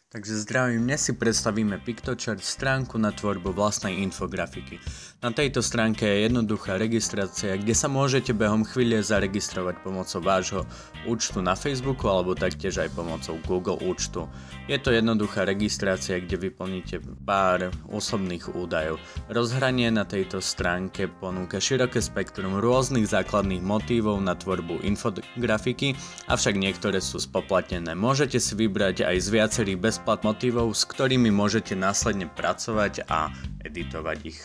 Takže zdravím, dnes si predstavíme Piktochart, stránku na tvorbu vlastnej infografiky. Na tejto stránke je jednoduchá registrácia, kde sa môžete behom chvíle zaregistrovať pomocou vášho účtu na Facebooku alebo taktiež aj pomocou Google účtu. Je to jednoduchá registrácia, kde vyplníte pár osobných údajov. Rozhranie na tejto stránke ponúka široké spektrum rôznych základných motívov na tvorbu infografiky, avšak niektoré sú spoplatnené. Môžete si vybrať aj z viacerých bezplatných motívov, s ktorými môžete následne pracovať a editovať ich.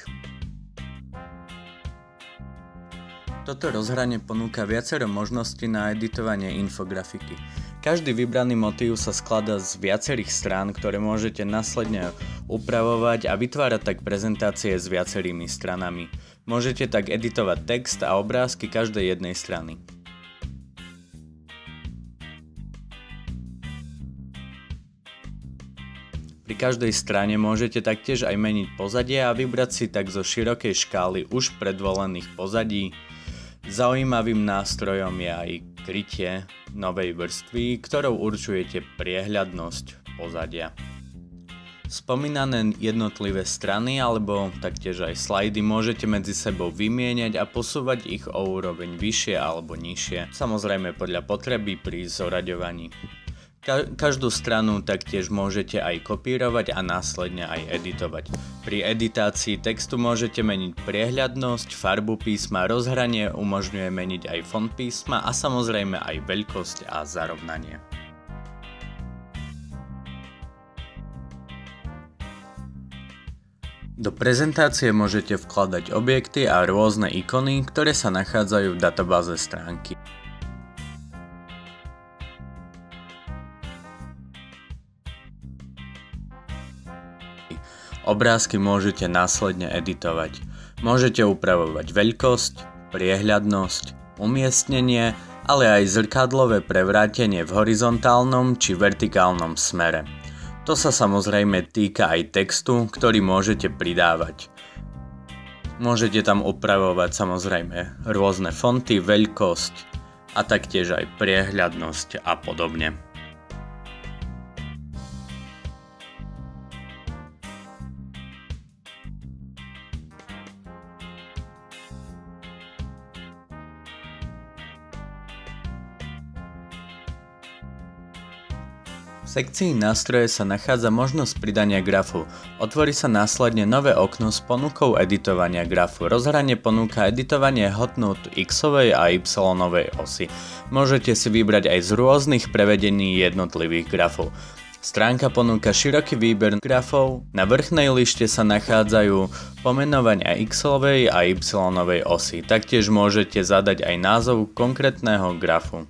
Toto rozhranie ponúka viacero možností na editovanie infografiky. Každý vybraný motív sa skladá z viacerých strán, ktoré môžete následne upravovať a vytvárať tak prezentácie s viacerými stranami. Môžete tak editovať text a obrázky každej jednej strany. Pri každej strane môžete taktiež aj meniť pozadie a vybrať si tak zo širokej škály už predvolených pozadí. Zaujímavým nástrojom je aj krytie novej vrstvy, ktorou určujete priehľadnosť pozadia. Spomínané jednotlivé strany alebo taktiež aj slajdy môžete medzi sebou vymieňať a posúvať ich o úroveň vyššie alebo nižšie, samozrejme podľa potreby pri zoraďovaní. Každú stranu taktiež môžete aj kopírovať a následne aj editovať. Pri editácii textu môžete meniť priehľadnosť, farbu písma, rozhranie umožňuje meniť aj font písma a samozrejme aj veľkosť a zarovnanie. Do prezentácie môžete vkladať objekty a rôzne ikony, ktoré sa nachádzajú v databáze stránky. Obrázky môžete následne editovať. Môžete upravovať veľkosť, priehľadnosť, umiestnenie, ale aj zrkadlové prevrátenie v horizontálnom či vertikálnom smere. To sa samozrejme týka aj textu, ktorý môžete pridávať. Môžete tam upravovať samozrejme rôzne fonty, veľkosť a taktiež aj priehľadnosť a podobne. V sekcii nástroje sa nachádza možnosť pridania grafu. Otvorí sa následne nové okno s ponukou editovania grafu. Rozhranie ponúka editovanie hodnôt x-ovej a y-ovej osy. Môžete si vybrať aj z rôznych prevedení jednotlivých grafov. Stránka ponúka široký výber grafov. Na vrchnej lište sa nachádzajú pomenovania x-ovej a y-ovej osy. Taktiež môžete zadať aj názov konkrétneho grafu.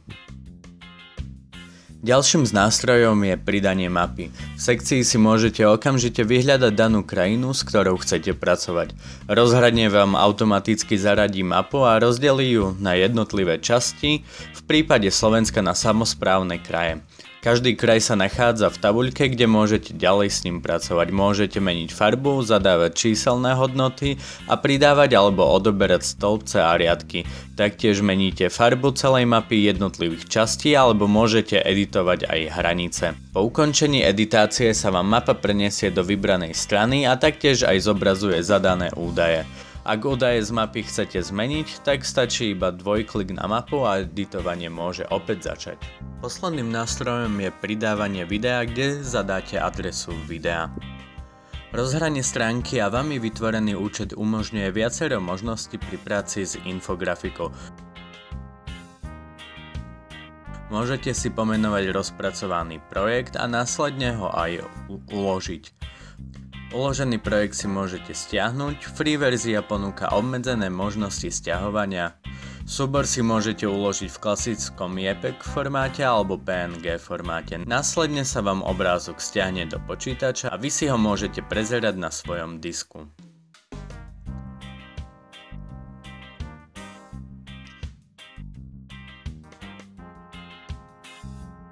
Ďalším z nástrojom je pridanie mapy. V sekcii si môžete okamžite vyhľadať danú krajinu, s ktorou chcete pracovať. Rozhradne vám automaticky zaradí mapu a rozdelí ju na jednotlivé časti, v prípade Slovenska na samosprávne kraje. Každý kraj sa nachádza v tabuľke, kde môžete ďalej s ním pracovať. Môžete meniť farbu, zadávať číselné hodnoty a pridávať alebo odoberať stĺpce a riadky. Taktiež meníte farbu celej mapy jednotlivých častí alebo môžete editovať aj hranice. Po ukončení editácie sa vám mapa prenesie do vybranej strany a taktiež aj zobrazuje zadané údaje. Ak údaje z mapy chcete zmeniť, tak stačí iba dvojklik na mapu a editovanie môže opäť začať. Posledným nástrojom je pridávanie videa, kde zadáte adresu videa. Rozhranie stránky a vami vytvorený účet umožňuje viacero možností pri práci s infografikou. Môžete si pomenovať rozpracovaný projekt a následne ho aj uložiť. Uložený projekt si môžete stiahnuť, free verzia ponúka obmedzené možnosti stiahovania. Súbor si môžete uložiť v klasickom JPEG formáte alebo PNG formáte. Následne sa vám obrázok stiahne do počítača a vy si ho môžete prezerať na svojom disku.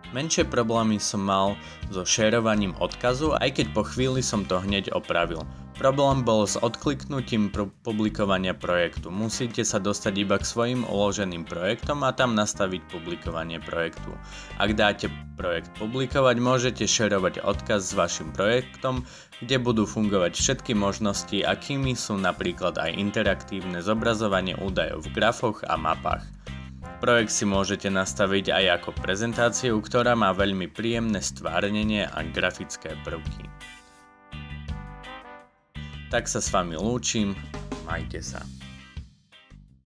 Menšie problémy som mal so šerovaním odkazu, aj keď po chvíli som to hneď opravil. Problém bol s odkliknutím publikovania projektu. Musíte sa dostať iba k svojim uloženým projektom a tam nastaviť publikovanie projektu. Ak dáte projekt publikovať, môžete šerovať odkaz s vašim projektom, kde budú fungovať všetky možnosti, akými sú napríklad aj interaktívne zobrazovanie údajov v grafoch a mapách. Projekt si môžete nastaviť aj ako prezentáciu, ktorá má veľmi príjemné stvárnenie a grafické prvky. Tak sa s vami lúčim, majte sa.